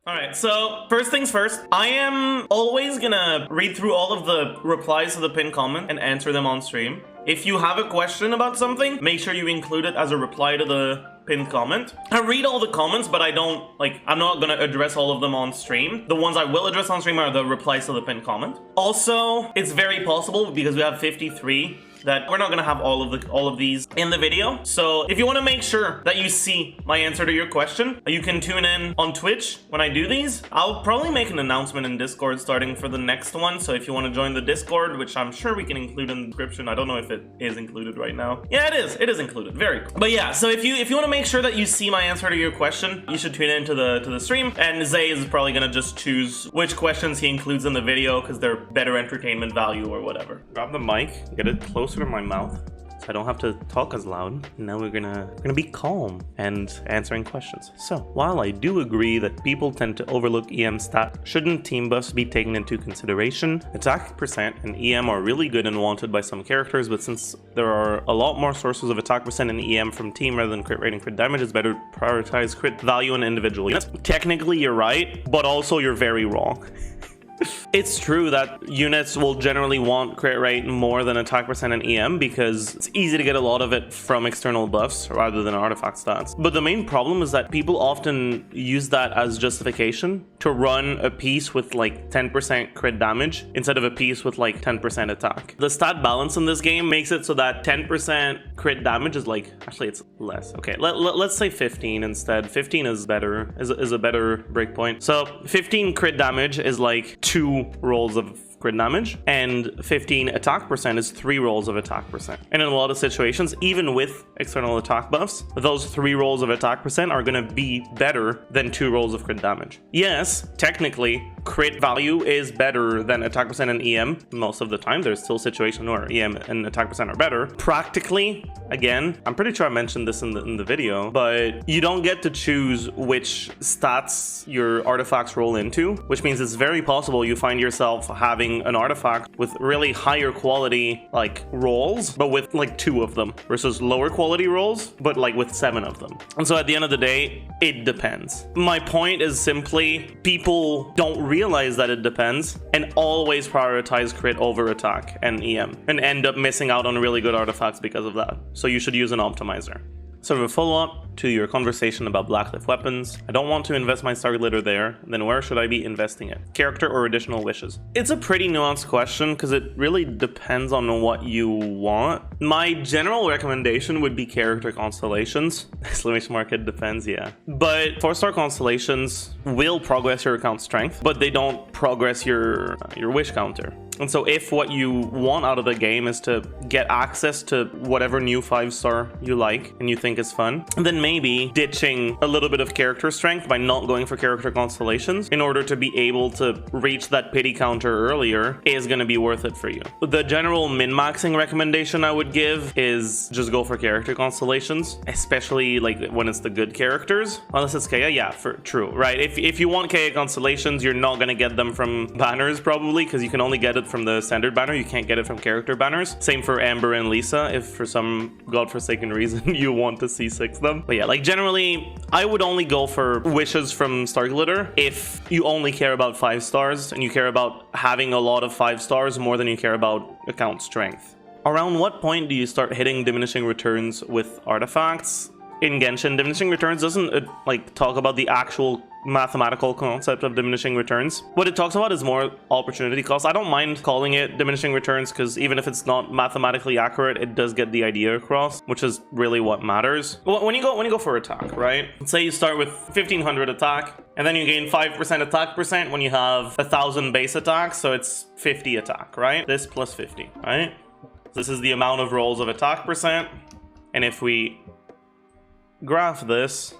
Alright, so first things first, I am always gonna read through all of the replies to the pinned comment and answer them on stream. If you have a question about something, make sure you include it as a reply to the pinned comment. I read all the comments, but I'm not gonna address all of them on stream. The ones I will address on stream are the replies to the pinned comment. Also, it's very possible, because we have 53, that we're not gonna have all of these in the video. So if you want to make sure that you see my answer to your question, you can tune in on Twitch when I do these. I'll probably make an announcement in Discord starting for the next one. So if you want to join the Discord, which I'm sure we can include in the description. I don't know if it is included right now. Yeah, it is. It is included. Very cool. But yeah, so if you want to make sure that you see my answer to your question, you should tune into the stream. And Zay is probably gonna just choose which questions he includes in the video because they're better entertainment value or whatever. Grab the mic, get it closer to my mouth so I don't have to talk as loud. Now we're gonna be calm and answering questions. So while I do agree that people tend to overlook EM stat, shouldn't team buffs be taken into consideration? Attack percent and EM are really good and wanted by some characters, but since there are a lot more sources of attack percent and EM from team rather than crit rate and crit damage, it's better to prioritize crit value on individual units. Technically you're right, but also you're very wrong. It's true that units will generally want crit rate more than attack percent and EM because it's easy to get a lot of it from external buffs rather than artifact stats. But the main problem is that people often use that as justification to run a piece with like 10% crit damage instead of a piece with like 10% attack. The stat balance in this game makes it so that 10% crit damage is like, actually it's less. Okay, let's say 15 instead. 15 is better, is a better breakpoint. So 15 crit damage is like 2 rolls of crit damage, and 15 attack percent is 3 rolls of attack percent. And in a lot of situations, even with external attack buffs, those 3 rolls of attack percent are going to be better than 2 rolls of crit damage. Yes, technically, crit value is better than attack percent and EM most of the time. There's still situations where EM and attack percent are better. Practically, again, I'm pretty sure I mentioned this in the video, but you don't get to choose which stats your artifacts roll into, which means it's very possible you find yourself having an artifact with really higher quality like rolls, but with like 2 of them, versus lower quality rolls, but like with 7 of them. And so at the end of the day, it depends. My point is simply people don't realize that it depends and always prioritize crit over attack and EM and end up missing out on really good artifacts because of that. So you should use an optimizer. Sort of a follow-up to your conversation about Blacklift weapons. I don't want to invest my star glitter there. Then where should I be investing it? Character or additional wishes? It's a pretty nuanced question because it really depends on what you want. My general recommendation would be character constellations. Exclamation mark, it depends, yeah. But 4-star constellations will progress your account strength, but they don't progress your wish counter. And so if what you want out of the game is to get access to whatever new 5-star you like and you think is fun, then maybe ditching a little bit of character strength by not going for character constellations in order to be able to reach that pity counter earlier is going to be worth it for you. The general min-maxing recommendation I would give is just go for character constellations, especially like when it's the good characters. Unless it's KA, yeah, true, right? If you want KA constellations, you're not going to get them from banners probably, because you can only get it from the standard banner. You can't get it from character banners. Same for Amber and Lisa, if for some godforsaken reason you want to C6 them. But yeah, like generally, I would only go for wishes from Star Glitter if you only care about 5 stars and you care about having a lot of 5 stars more than you care about account strength. Around what point do you start hitting diminishing returns with artifacts? In Genshin, diminishing returns doesn't like talk about the actual mathematical concept of diminishing returns. What it talks about is more opportunity cost. I don't mind calling it diminishing returns because even if it's not mathematically accurate, it does get the idea across, which is really what matters. When you go for attack, right? Let's say you start with 1500 attack and then you gain 5% attack percent when you have 1000 base attack, so it's 50 attack, right? This plus 50, right? This is the amount of rolls of attack percent, and if we graph this,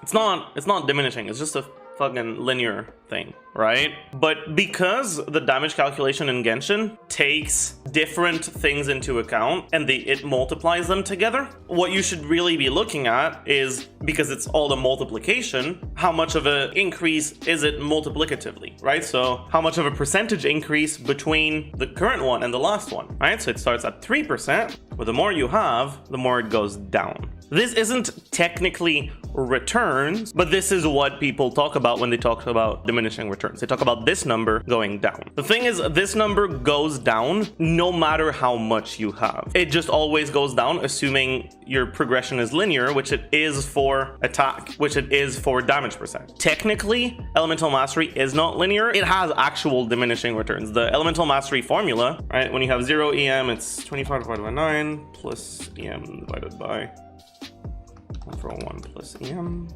it's not diminishing, it's just a fucking linear thing, right? But because the damage calculation in Genshin takes different things into account and it multiplies them together, what you should really be looking at is, because it's all the multiplication, how much of an increase is it multiplicatively, right? So how much of a percentage increase between the current one and the last one, right? So it starts at 3%, but the more you have, the more it goes down. This isn't technically returns, but this is what people talk about when they talk about diminishing returns. They talk about this number going down. The thing is, this number goes down no matter how much you have. It just always goes down, assuming your progression is linear, which it is for attack, which it is for damage percent. Technically, Elemental Mastery is not linear. It has actual diminishing returns. The Elemental Mastery formula, right, when you have 0 EM, it's 25 divided by 9 plus EM divided by 1 plus EM.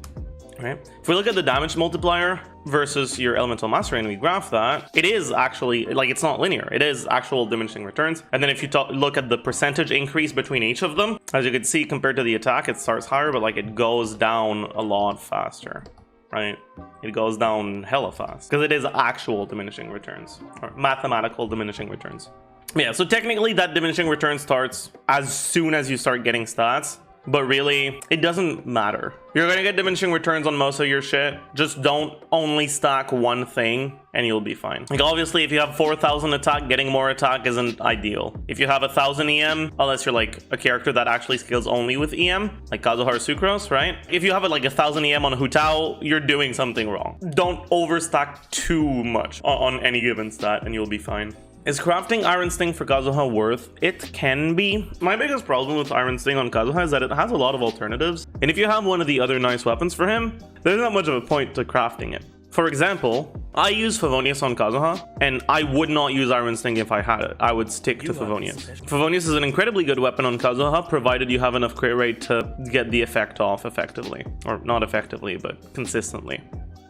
Right. If we look at the damage multiplier versus your Elemental Mastery and we graph that, it is actually, like, it's not linear. It is actual diminishing returns. And then if you look at the percentage increase between each of them, as you can see, compared to the attack, it starts higher, but like it goes down a lot faster, right? It goes down hella fast because it is actual diminishing returns, or mathematical diminishing returns. Yeah, so technically that diminishing return starts as soon as you start getting stats. But really, it doesn't matter. You're gonna get diminishing returns on most of your shit. Just don't only stack one thing and you'll be fine. Like, obviously, if you have 4,000 attack, getting more attack isn't ideal. If you have 1,000 EM, unless you're like a character that actually scales only with EM, like Kazuha or Sucrose, right? If you have like 1,000 EM on Hu Tao, you're doing something wrong. Don't overstack too much on any given stat and you'll be fine. Is crafting Iron Sting for Kazuha worth? It can be. My biggest problem with Iron Sting on Kazuha is that it has a lot of alternatives. And if you have one of the other nice weapons for him, there's not much of a point to crafting it. For example, I use Favonius on Kazuha, and I would not use Iron Sting if I had it. I would stick to Favonius. Favonius is an incredibly good weapon on Kazuha, provided you have enough crit rate to get the effect off effectively. Or not effectively, but consistently.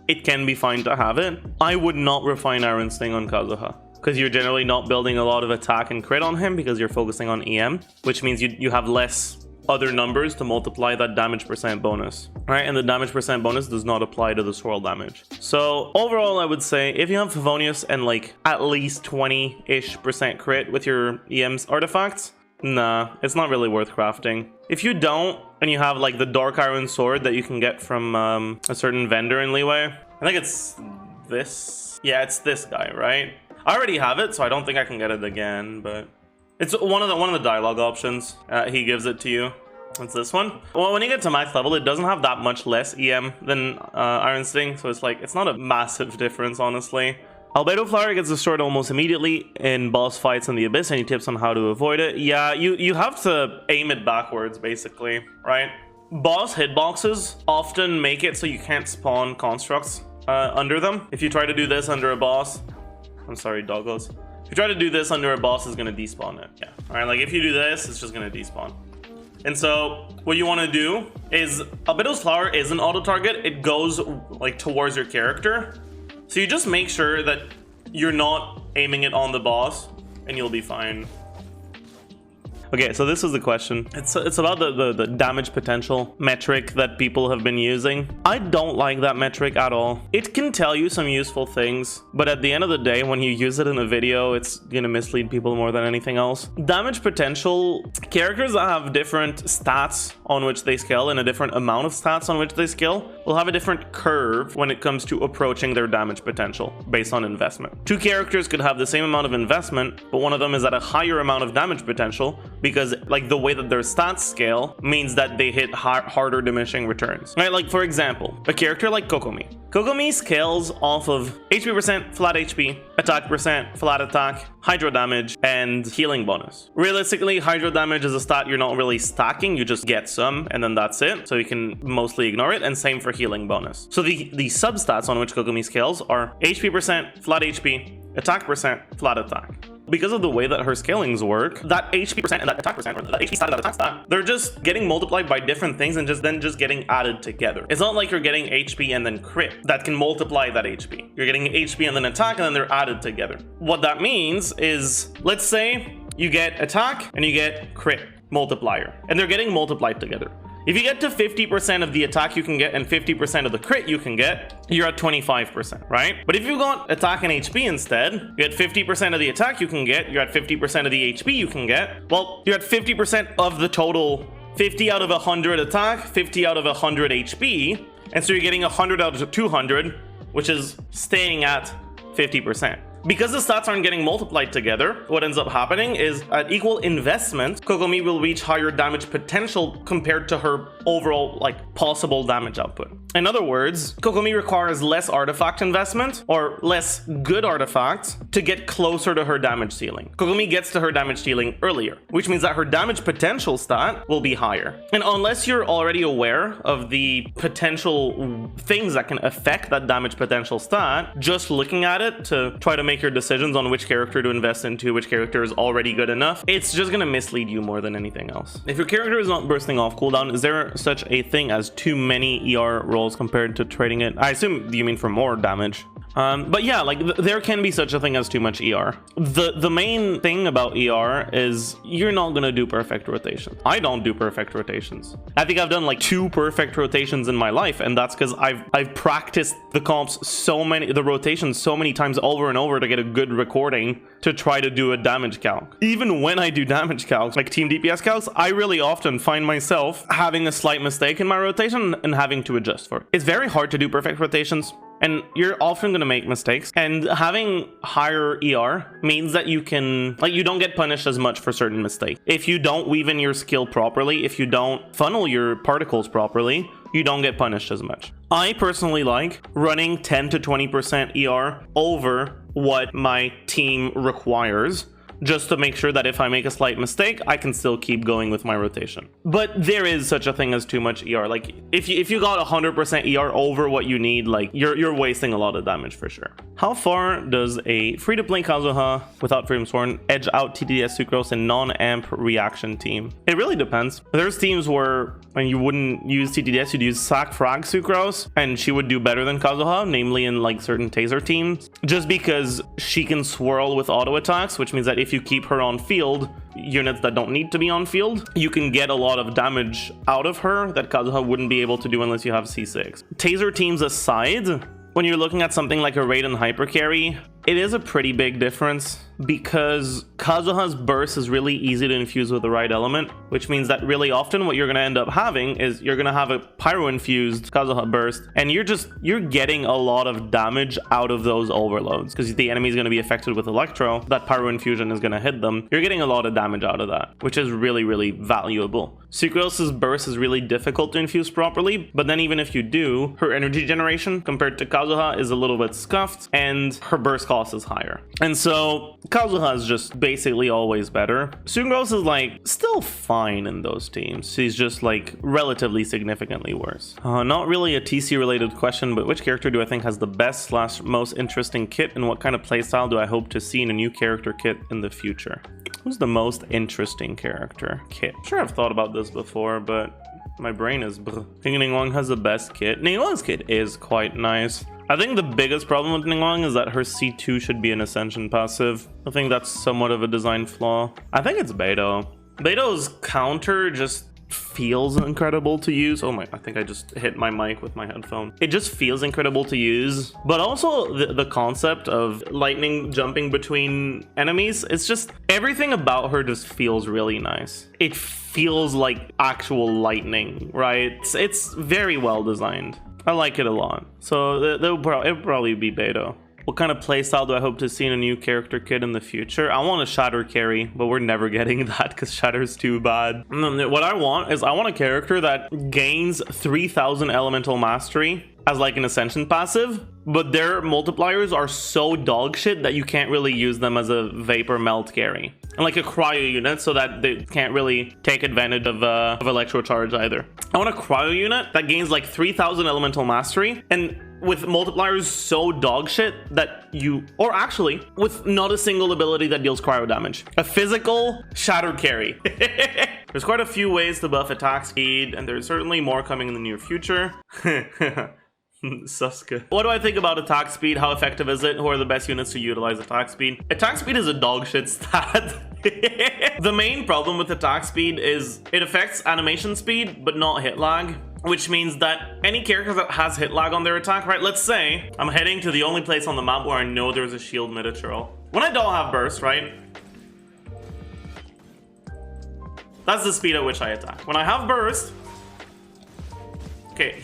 It can be fine to have it. I would not refine Iron Sting on Kazuha, because you're generally not building a lot of attack and crit on him because you're focusing on EM, which means you have less other numbers to multiply that damage percent bonus, right? And the damage percent bonus does not apply to the swirl damage. So overall, I would say if you have Favonius and like at least 20-ish% crit with your EM's artifacts, nah, it's not really worth crafting. If you don't, and you have like the Dark Iron Sword that you can get from a certain vendor in Leeway, I think it's this. Yeah, it's this guy, right? I already have it, so I don't think I can get it again, but it's one of the dialogue options. He gives it to you. It's this one. Well, when you get to max level, it doesn't have that much less EM than Iron Sting, so it's like, it's not a massive difference, honestly. Albedo Flower gets destroyed almost immediately in boss fights in the Abyss. Any tips on how to avoid it? Yeah, you have to aim it backwards, basically, right? Boss hitboxes often make it so you can't spawn constructs under them. If you try to do this under a boss, I'm sorry, doggos. If you try to do this under a boss, it's gonna despawn it. Yeah. All right. Like if you do this, it's just gonna despawn. And so what you want to do is Albedo's Flower is an auto target. It goes like towards your character. So you just make sure that you're not aiming it on the boss, and you'll be fine. Okay, so this is the question. It's about the damage potential metric that people have been using. I don't like that metric at all. It can tell you some useful things, but at the end of the day, when you use it in a video, it's gonna mislead people more than anything else. Damage potential, characters that have different stats on which they scale and a different amount of stats on which they scale will have a different curve when it comes to approaching their damage potential based on investment. Two characters could have the same amount of investment, but one of them is at a higher amount of damage potential, because like the way that their stats scale means that they hit harder diminishing returns, right? Like for example, a character like Kokomi. Kokomi scales off of HP percent, flat HP, attack percent, flat attack, hydro damage, and healing bonus. Realistically, hydro damage is a stat you're not really stacking, you just get some and then that's it, so you can mostly ignore it, and same for healing bonus. So the substats on which Kokomi scales are HP percent, flat HP, attack percent, flat attack. Because of the way that her scalings work, that HP percent and that attack percent, or that HP stat and that attack stat, they're just getting multiplied by different things and just getting added together. It's not like you're getting HP and then crit that can multiply that HP. You're getting HP and then attack, and then they're added together. What that means is, let's say you get attack and you get crit multiplier, and they're getting multiplied together. If you get to 50% of the attack you can get and 50% of the crit you can get, you're at 25%, right? But if you got attack and HP instead, you get 50% of the attack you can get, you're at 50% of the HP you can get, well, you're at 50% of the total. 50 out of 100 attack, 50 out of 100 HP, and so you're getting 100 out of 200, which is staying at 50%. Because the stats aren't getting multiplied together, what ends up happening is at equal investment, Kokomi will reach higher damage potential compared to her overall like possible damage output. In other words, Kokomi requires less artifact investment or less good artifacts to get closer to her damage ceiling. Kokomi gets to her damage ceiling earlier, which means that her damage potential stat will be higher. And unless you're already aware of the potential things that can affect that damage potential stat, just looking at it to try to make your decisions on which character to invest into, which character is already good enough, it's just gonna mislead you more than anything else. If your character is not bursting off cooldown, is there such a thing as too many ER rolls compared to trading it? I assume you mean for more damage. But yeah, like there can be such a thing as too much ER. The main thing about ER is you're not gonna do perfect rotations. I don't do perfect rotations. I think I've done like 2 perfect rotations in my life, and that's because I've practiced the rotations so many times over and over to get a good recording to try to do a damage calc. Even when I do damage calcs, like team DPS calcs, I really often find myself having a slight mistake in my rotation and having to adjust for it. It's very hard to do perfect rotations, and you're often going to make mistakes, and having higher ER means that you don't get punished as much for certain mistakes. If you don't weave in your skill properly, if you don't funnel your particles properly, you don't get punished as much. I personally like running 10 to 20% ER over what my team requires, just to make sure that if I make a slight mistake, I can still keep going with my rotation. But there is such a thing as too much ER. Like if you got 100% ER over what you need, like you're wasting a lot of damage for sure. How far does a free-to-play Kazuha without Freedom Sworn edge out TDS Sucrose and non-amp reaction team? It really depends. There's teams where when you wouldn't use TTDS, you'd use Sac Frag Sucrose, and she would do better than Kazuha, namely in like certain taser teams, just because she can swirl with auto attacks, which means that if you keep her on field, units that don't need to be on field, you can get a lot of damage out of her that Kazuha wouldn't be able to do unless you have C6. Taser teams aside, when you're looking at something like a Raiden Hyper Carry, it is a pretty big difference because Kazuha's burst is really easy to infuse with the right element, which means that really often what you're going to end up having is you're going to have a pyro infused Kazuha burst, and you're getting a lot of damage out of those overloads because the enemy is going to be affected with electro. That pyro infusion is going to hit them. You're getting a lot of damage out of that, which is really, really valuable. Sucrose's burst is really difficult to infuse properly, but then even if you do, her energy generation compared to Kazuha is a little bit scuffed, and her burst cost is higher. And so Kazuha is just basically always better. Sucrose is like still fine in those teams. She's just like relatively significantly worse. Not really a TC related question, but which character do I think has the best / most interesting kit, and what kind of playstyle do I hope to see in a new character kit in the future? Who's the most interesting character kit? I'm sure I've thought about this before, but my brain is I think Ningguang has the best kit. Ningguang's kit is quite nice. I think the biggest problem with Ningguang is that her C2 should be an Ascension passive. I think that's somewhat of a design flaw. I think it's Beidou. Beidou's counter just feels incredible to use. Oh my, I think I just hit my mic with my headphone. It just feels incredible to use, but also the concept of lightning jumping between enemies, it's just everything about her just feels really nice. It feels like actual lightning, right? It's very well designed. I like it a lot. So it'll probably be Beidou. What kind of playstyle do I hope to see in a new character kit in the future? I want a Shatter carry, but we're never getting that because Shatter's too bad. What I want is I want a character that gains 3000 elemental mastery as like an Ascension passive, but their multipliers are so dog shit that you can't really use them as a Vapor Melt carry. And like a cryo unit so that they can't really take advantage of electro charge either. I want a cryo unit that gains like 3000 elemental mastery and with multipliers so dog shit that or actually with not a single ability that deals cryo damage. A physical Shatter carry. There's quite a few ways to buff attack speed, and there's certainly more coming in the near future. Suska. What do I think about attack speed? How effective is it? Who are the best units to utilize attack speed? Attack speed is a dog shit stat. The main problem with attack speed is it affects animation speed, but not hit lag. Which means that any character that has hit lag on their attack, right? Let's say I'm heading to the only place on the map where I know there's a shield mid-churl. When I don't have burst, right? That's the speed at which I attack. When I have burst, okay,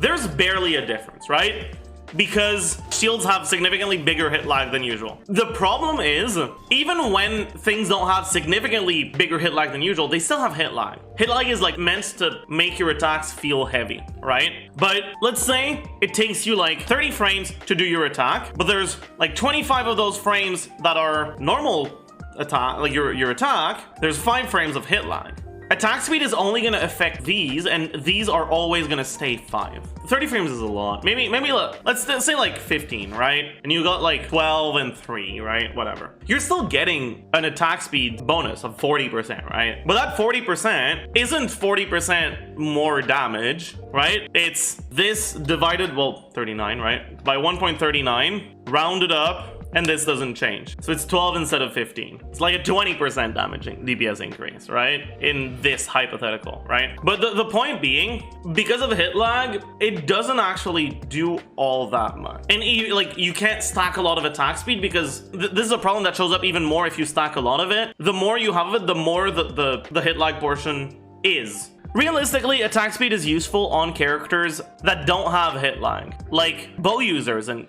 there's barely a difference, right? Because shields have significantly bigger hit lag than usual. The problem is, even when things don't have significantly bigger hit lag than usual, they still have hit lag. Hit lag is like meant to make your attacks feel heavy, right? But let's say it takes you like 30 frames to do your attack, but there's like 25 of those frames that are normal attack, like your attack, there's 5 frames of hit lag. Attack speed is only going to affect these, and these are always going to stay 5. 30 frames is a lot. Maybe let's say like 15, right? And you got like 12 and 3, right? Whatever. You're still getting an attack speed bonus of 40%, right? But that 40% isn't 40% more damage, right? It's this divided, well, 39, right? By 1.39, rounded up, and this doesn't change. So it's 12 instead of 15. It's like a 20% damaging DPS increase, right? In this hypothetical, right? But the point being, because of hit lag, it doesn't actually do all that much. And you can't stack a lot of attack speed because this is a problem that shows up even more if you stack a lot of it. The more you have of it, the more the hit lag portion is. Realistically, attack speed is useful on characters that don't have hit lag, like bow users and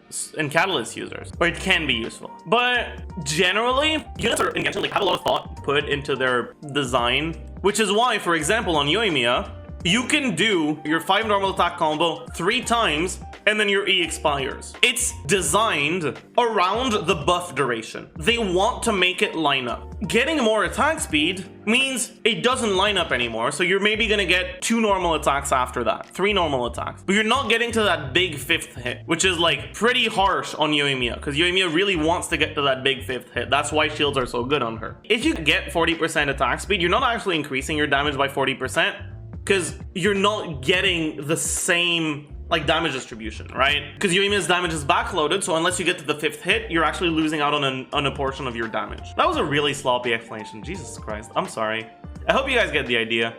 catalyst users, or it can be useful. But generally, units are intentionally have a lot of thought put into their design, which is why, for example, on Yoimiya, you can do your 5 normal attack combo 3 times and then your E expires. It's designed around the buff duration. They want to make it line up. Getting more attack speed means it doesn't line up anymore, so you're maybe gonna get 2 normal attacks after that, 3 normal attacks. But you're not getting to that big 5th hit, which is like pretty harsh on Yoimiya, because Yoimiya really wants to get to that big 5th hit. That's why shields are so good on her. If you get 40% attack speed, you're not actually increasing your damage by 40%, because you're not getting the same like damage distribution, right? Because Yoimiya's damage is backloaded, so unless you get to the 5th hit, you're actually losing out on a portion of your damage. That was a really sloppy explanation. Jesus Christ, I'm sorry. I hope you guys get the idea.